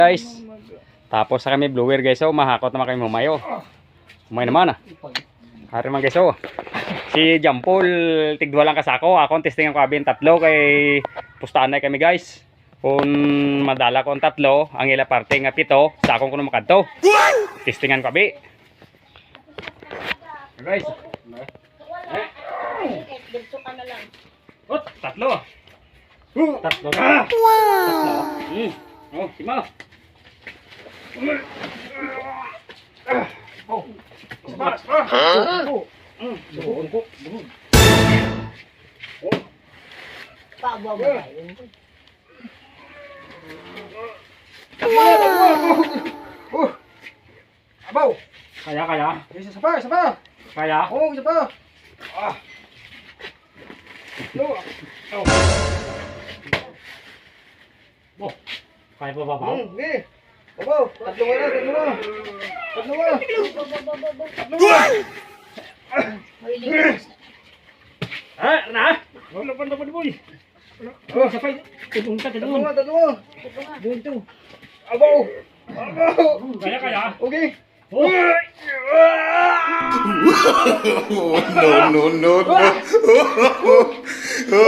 Guys, tapos sa kami blower guys, oh, mahakot naman kami humayo. Humay naman ah. Hari man guys, oh. Si Jampol tigdwa lang kasako, ako testingan ko abin tatlo kay pustahan na kami guys. Kung madala ko ang tatlo, ang ila parte nga pito, sakong ko na makadto. Testingan ko abi. Guys. Dirto ka na lang. Oh, tatlo. Tatlo. Wow! Tatlo. Oh, sima. Oh. Buhon ko. Buhon. Pabaw ba yun? Abaw! Kaya. Isa pa, isa pa! Kaya. Oo, isa pa! Ah! No! Oh. Oh. Kaya pa babaw? Sige! Abaw! Tatlo ka na, tatlo ka! Tatlo ka! Na? Wala pa boy. Oh, Sapay. Tudong ka, tatlo tudong. ka, tatlo ka! Dito. Abaw! Abaw! Kaya. Okay! Oh. No, no, no. Oh.